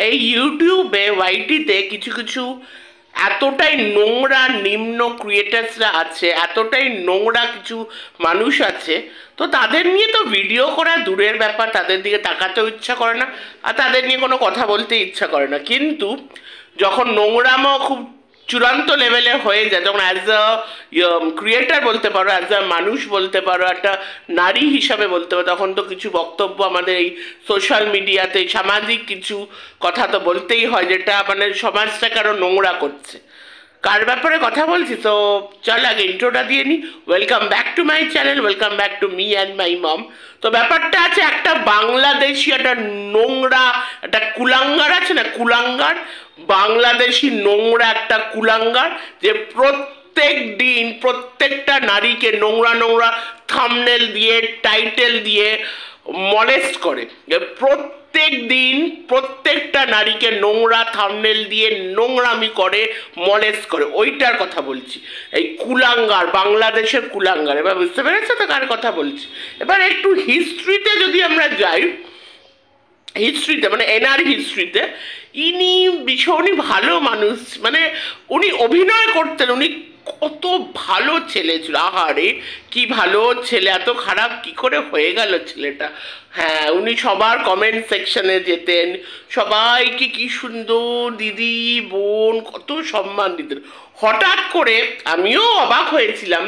এই ইউটিউবে ওয়াইটিতে কিছু কিছু এতটাই নোংরা নিম্ন ক্রিয়েটার্সরা আছে, এতটাই নোংরা কিছু মানুষ আছে, তো তাদের নিয়ে তো ভিডিও করা দূরের ব্যাপার, তাদের দিকে তাকাতেও ইচ্ছা করে না, আর তাদের নিয়ে কোনো কথা বলতে ইচ্ছা করে না। কিন্তু যখন নোংরামও খুব চূড়ান্ত লেভেলে হয়ে যায়, তখন অ্যাজ আ ক্রিয়েটার বলতে পারো, অ্যাজ আ মানুষ বলতে পারো, একটা নারী হিসাবে বলতে পারো, তখন তো কিছু বক্তব্য আমাদের এই সোশ্যাল মিডিয়াতে সামাজিক কিছু কথা তো বলতেই হয়, যেটা মানে সমাজটাকে আরও নোংরা করছে। কার ব্যাপারে কথা বলছি? তো চল আগে ইন্ট্রোটা দিয়ে নিই। Welcome back to my channel, welcome back to me and my mom. তো ব্যাপারটা আছে, একটা বাংলাদেশি একটা নোংরা একটা কুলাঙ্গার আছে না, কুলাঙ্গার, বাংলাদেশি নোংরা একটা কুলাঙ্গার, যে প্রত্যেক দিন প্রত্যেকটা নারীকে নোংরা নোংরা থাম্বনেল দিয়ে টাইটেল দিয়ে মলেস্ট করে। প্রত্যেক দিন প্রত্যেকটা নারীকে নোংরা থাম্বনেল দিয়ে নোংরামি করে, মলেস্ট করে, ওইটার কথা বলছি। এই কুলাঙ্গার, বাংলাদেশের কুলাঙ্গার। এবার বুঝতে পেরেছো তো কার কথা বলছি? এবার একটু হিস্ট্রিতে যদি আমরা যাই, হিস্ট্রিতে মানে এনআর হিস্ট্রিতে, ইনি ভীষণই ভালো মানুষ, মানে উনি অভিনয় করতেন, উনি কত ভালো ছেলে ছিল, আহারে কি ভালো ছেলে, এত খারাপ কি করে হয়ে গেল ছেলেটা। হ্যাঁ, উনি সবার কমেন্ট সেকশনে যেতেন, সবাইকে কি সুন্দর দিদি বোন কত সম্মান দিতেন। হঠাৎ করে আমিও অবাক হয়েছিলাম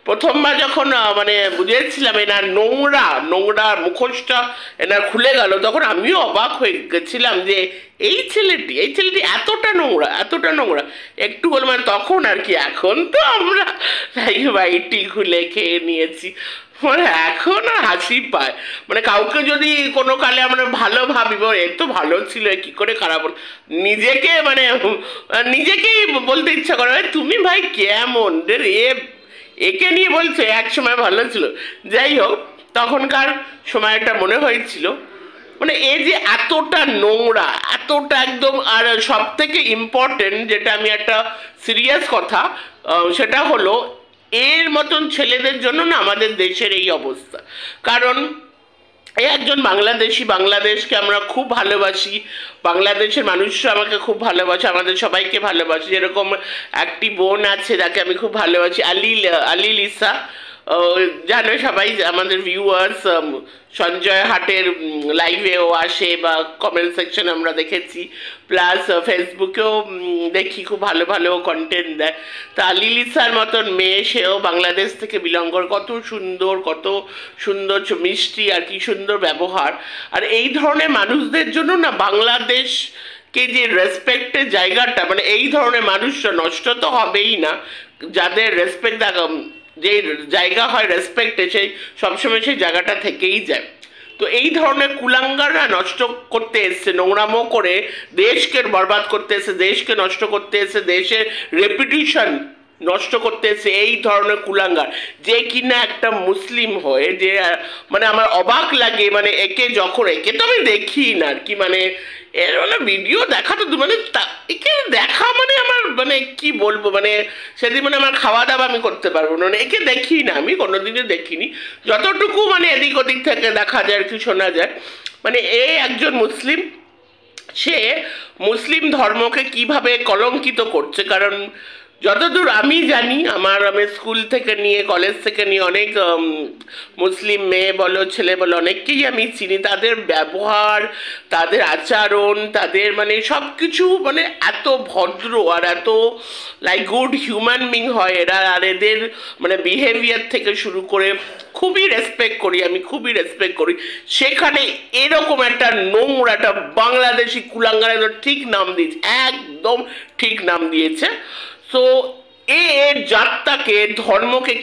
প্রথমবার যখন মানে বুঝেছিলাম এনার নোংরা নোংরা মুখোশটা এনার খুলে গেল, তখন আমিও অবাক হয়ে গেছিলাম যে এই ছেলেটি এতটা নোংরা, এতটা নোংরা। একটু বল মানে তখন আর কি, এখন তো আমরা বাইটি খুলে খেয়ে নিয়েছি, মানে এখন আর হাসি পায়। মানে কাউকে যদি কোনো কালে আমরা ভালো ভাবিব, এ তো ভালো ছিল, কি করে খারাপ হল, নিজেকে মানে নিজেকেই বলতে ইচ্ছা করে তুমি ভাই কেমন রে, একে নিয়ে বলছে এক সময় ভালো ছিল। যাই হোক, তখনকার সময়টা মনে হয়েছিল মানে এ যে এতটা নোংরা, এতটা একদম। আর সব থেকে ইম্পর্টেন্ট যেটা, আমি একটা সিরিয়াস কথা, সেটা হলো এর মতন ছেলেদের জন্য না আমাদের দেশের এই অবস্থা। কারণ এই একজন বাংলাদেশি, বাংলাদেশকে আমরা খুব ভালোবাসি, বাংলাদেশের মানুষরা আমাকে খুব ভালোবাসে, আমাদের সবাইকে ভালোবাসে। যেরকম একটি বোন আছে যাকে আমি খুব ভালোবাসি, আলি লিসা, জানো সবাই, আমাদের ভিউয়ার্স, সঞ্জয় হাটের লাইভেও আসে বা কমেন্ট সেকশনে আমরা দেখেছি, প্লাস ফেসবুকেও দেখি খুব ভালো ভালো কন্টেন্ট দেয়। তা আলি লিসার মতন মেয়ে, সেও বাংলাদেশ থেকে বিলং করে, কত সুন্দর মিষ্টি আর কি সুন্দর ব্যবহার। আর এই ধরনের মানুষদের জন্য না বাংলাদেশকে যে রেসপেক্টের জায়গাটা, মানে এই ধরনের মানুষরা নষ্ট তো হবেই না, যাদের রেসপেক্ট যে জায়গা হয় রেসপেক্টে, সেই সবসময় সেই জায়গাটা থেকেই যায়। তো এই ধরনের কুলাঙ্গাররা নষ্ট করতে এসছে, নোংরামো করে দেশকে বরবাদ করতে এসে, দেশকে নষ্ট করতে এসে, দেশের রেপুটেশন নষ্ট করতে এসে এই ধরনের কুলাঙ্গার, যে কিনা একটা মুসলিম হয়ে, যে মানে আমার অবাক লাগে, মানে একে তো আমি দেখি না আর কি, মানে এর মানে ভিডিও দেখা তো মানে একে দেখা মানে আমার মানে কি বলবো, মানে সেদিন মানে আমার খাওয়া দাওয়া আমি করতে পারবো না, মানে একে দেখি না, আমি কোনোদিনও দেখিনি। যতটুকু মানে এদিক ওদিক থেকে দেখা যায় আর কি, শোনা যায়, মানে এ একজন মুসলিম, সে মুসলিম ধর্মকে কিভাবে কলঙ্কিত করছে। কারণ যতদূর আমি জানি, আমি স্কুল থেকে নিয়ে কলেজ থেকে নিয়ে অনেক মুসলিম মেয়ে বলো ছেলে বলো অনেককেই আমি চিনি, তাদের ব্যবহার, তাদের আচরণ, তাদের মানে সব কিছু মানে এত ভদ্র আর এত লাইক গুড হিউম্যান বিং হয় এরা। আর এদের মানে বিহেভিয়ার থেকে শুরু করে খুবই রেসপেক্ট করি, আমি খুবই রেসপেক্ট করি। সেখানে এরকম একটা নোংরা একটা বাংলাদেশি কুলাঙ্গার ঠিক নাম দিয়েছে, একদম ঠিক নাম দিয়েছে। তো এর জাতটাকে, ধর্মকে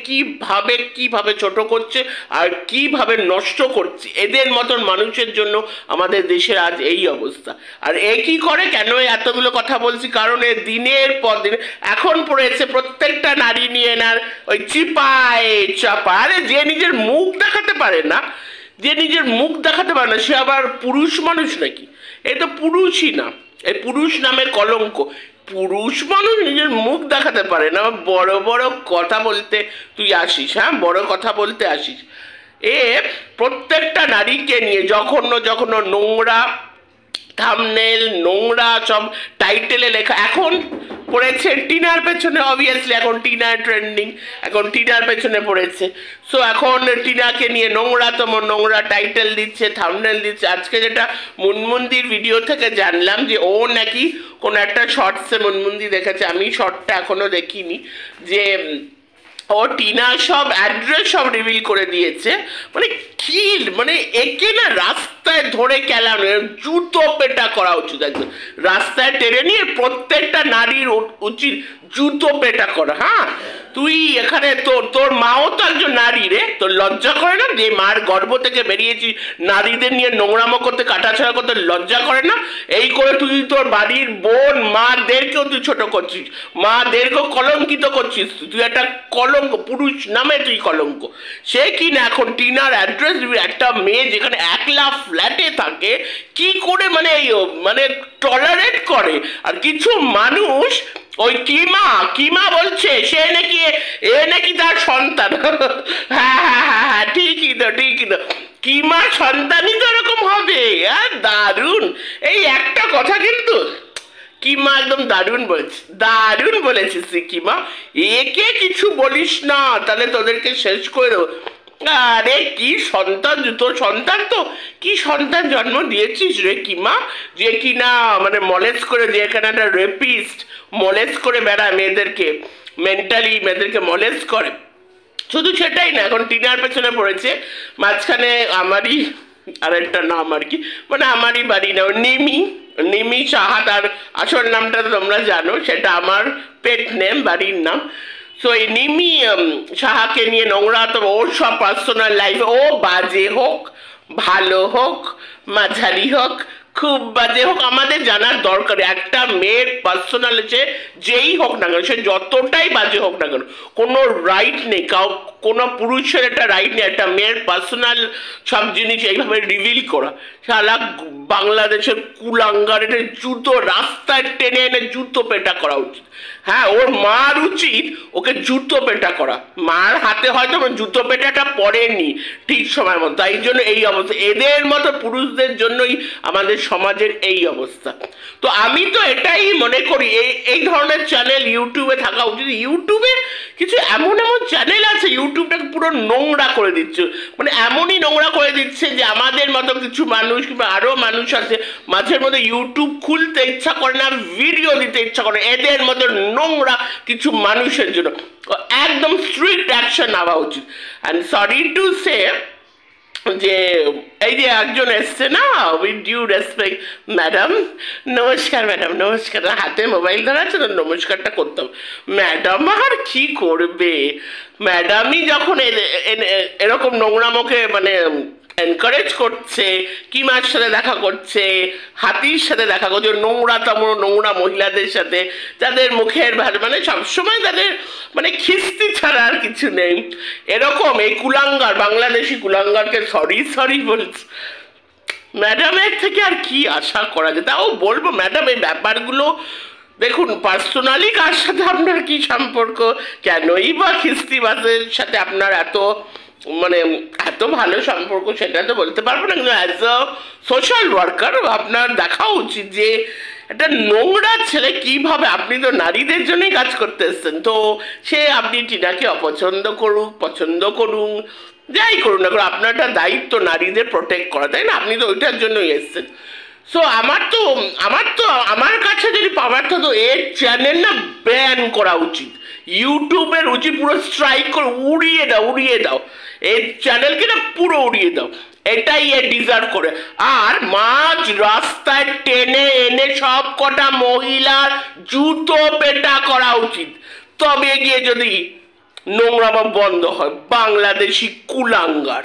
কিভাবে ছোট করছে আর কিভাবে নষ্ট করছে, এদের মতন মানুষের জন্য আমাদের দেশের আজ এই অবস্থা। আর এ কি করে, কেন এতগুলো কথা বলছি, কারণ এ দিনের পর দিন এখন পড়েছে প্রত্যেকটা নারী নিয়ে এনার ওই চাপা। আরে যে নিজের মুখ দেখাতে পারে না, সে আবার পুরুষ মানুষ নাকি? এ তো পুরুষই না, এই পুরুষ নামের কলঙ্ক। পুরুষ মানুষ নিজের মুখ দেখাতে পারে না, বড় বড় কথা বলতে তুই আসিস, হ্যাঁ বড় কথা বলতে আসিস। এ প্রত্যেকটা নারীকে নিয়ে জঘন্য নোংরা থাম্বনেল নোংরা সব টাইটেলে লেখা। এখন পড়েছে টিনার পেছনে, অবভিয়াসলি এখন টিনা ট্রেন্ডিং, এখন টিনার পেছনে পড়েছে। সো এখন টিনাকে নিয়ে নোংরাতম নোংরা টাইটেল দিচ্ছে, থাম্বনেল দিচ্ছে। আজকে যেটা মুনমুন্দির ভিডিও থেকে জানলাম যে ও নাকি কোনো একটা শর্টসে মুনমুন্দি দেখেছে, আমি শর্টটা এখনো দেখিনি, যে ও টিনা সব অ্যাড্রেস সব রিভিল করে দিয়েছে। মানে কি, মানে একে না রাস্তায় ধরে কেলানো, জুতো পেটা করা উচিত একদম। রাস্তায় টেনে নিয়ে প্রত্যেকটা নারীর উচিত জুতো পেটা করা। হ্যাঁ, তুই এখানে তোর মাও তো একজন নারী রে, তোর লজ্জা করে না? যে মার গর্ভ থেকে বেরিয়েছিস, নারীদের নিয়ে নোংরামো করতে, কাটাছাড়া করতে লজ্জা করে না? এই করে তুই তোর বাড়ির বোন মাদেরকেও তুই ছোট করছিস, মাদেরকেও কলঙ্কিত করছিস। তুই একটা কলঙ্ক, পুরুষ নামে তুই কলঙ্ক। সে কি না এখন টিনার অ্যাড্রেস, একটা মেয়ে যেখানে একলা ফ্ল্যাটে থাকে কি করে মানে টলারেট করে। আর কিছু মানুষ ওই কিমা বলছে সে নাকি নাকি তার সন্তান। হ্যাঁ হ্যাঁ হ্যাঁ হ্যাঁ, ঠিকই তো কিমার সন্তানই তো এরকম হবে। দারুণ, এই একটা কথা কিন্তু কিমা একদম দারুণ বলেছিস কিমা। একে কিছু বলিস না, তাহলে তোদেরকে শেষ করে দেবো। আরে কি সন্তান, তোর সন্তান তো কি সন্তান জন্ম দিয়েছিস রে কিমা, যে কিনা মানে মলেজ করে, যে এখানে একটা রেপিস্ট মলেজ করে বেড়ায় মেয়েদেরকে, মেন্টালি মেয়েদেরকে মলেজ করে। শুধু সেটাই না, এখন টিনার পেছনে পড়েছে। মাঝখানে আমারই আরেকটা নাম আর কি, মানে আমারই বাড়ি না, নিমি সাহা, তার আসল নামটা তোমরা জানো, সেটা আমার পেট নেম, বাড়ির নাম। সো এই নিমি সাহাকে নিয়ে নোংরা, তো ওর সব পার্সোনাল লাইফে, ও বাজে হোক, ভালো হোক, মাঝারি হোক, খুব বাজে হোক, আমাদের জানার দরকার। একটা মেয়ের পার্সোনাল আছে, যেই হোক না কেন, সে যতটাই বাজে হোক না কেন, কোনো রাইট নেই, কোনো পুরুষের একটা রাইট নেই একটা মেয়ের পার্সোনাল সব জিনিস এইভাবে রিভিল করা। সারা বাংলাদেশের কুলাঙ্গারের জুতো রাস্তায় টেনে এনে জুতো পেটা করা উচিত। হ্যাঁ, ওর মার উচিত ওকে জুতো পেটা করা। মার হাতে হয়তো জুতো পেটাটা পড়েনি ঠিক সময় মতো, তাই জন্য এই অবস্থা। এদের মতো পুরুষদের জন্যই আমাদের সমাজের এই অবস্থা। তো আমি তো এটাই মনে করি, এই ধরনের চ্যানেল ইউটিউবে থাকা উচিত। ইউটিউবে কিছু এমন চ্যানেল আছে, ইউটিউবটাকে পুরো নোংরা করে দিচ্ছে, মানে এমনই নোংরা করে দিচ্ছে যে আমাদের মতো কিছু মানুষ কিংবা আরো মানুষ আছে, মাঝের মধ্যে ইউটিউব খুলতে ইচ্ছা করে না, ভিডিও দিতে ইচ্ছা করে। এদের মতো নোংরা কিছু মানুষের জন্য একদম স্ট্রিক্ট অ্যাকশন নেওয়া উচিত। অ্যান্ড সরি টু সে, যে এই যে একজন এসছে না, উইথ ডিউ রেসপেক্ট, ম্যাডাম নমস্কার, ম্যাডাম নমস্কার, হাতে মোবাইল ধরা আছে তো নমস্কারটা করতাম। ম্যাডাম আর কি করবে, ম্যাডামই যখন এরকম নোংরামোকে মানে এনকারেজ করছে, কিমার সাথে দেখা করছে, হাতির সাথে দেখা করছে, নোংরাতম নোংরা মহিলাদের সাথে, যাদের মুখের মানে সবসময় তাদের মানে খিস্তি ছাড়া আর কিছু নেই, এরকম এই কুলাঙ্গার, বাংলাদেশি কুলাঙ্গারকে সরি বলছে। ম্যাডামের থেকে আর কি আশা করা যায়? তাও বলবো ম্যাডাম, এই ব্যাপারগুলো দেখুন, পার্সোনালি কার সাথে আপনার কি সম্পর্ক, কেনই বা খিস্তিবাজের সাথে আপনার এত ভালো সম্পর্ক, সেটা তো বলতে পারবো না। কিন্তু অ্যাজ আ সোশ্যাল ওয়ার্কার আপনার দেখা উচিত যে একটা নোংরা ছেলে কিভাবে, আপনি তো নারীদের জন্যই কাজ করতে এসছেন, তো আপনি টিনাকে অপছন্দ করুক, পছন্দ করুন, যাই করুন না করুন, আপনার একটা দায়িত্ব নারীদের প্রোটেক্ট করা, তাই না? আপনি তো ওইটার জন্যই এসছেন। সো আমার কাছে যদি পাওয়ার থাকতো, এর চ্যানেল না ব্যান করা উচিত, ইউটিউবের উচিত পুরো স্ট্রাইক করে উড়িয়ে দাও, এই চ্যানেলকে না পুরো উড়িয়ে দাও, এটাই এ ডিজার্ভ করে। আর মাঝ রাস্তায় টেনে এনে সব কটা মহিলার জুতো পেটা করা উচিত, তবে গিয়ে যদি নোংরামো বন্ধ হয়। বাংলাদেশি কুলাঙ্গার।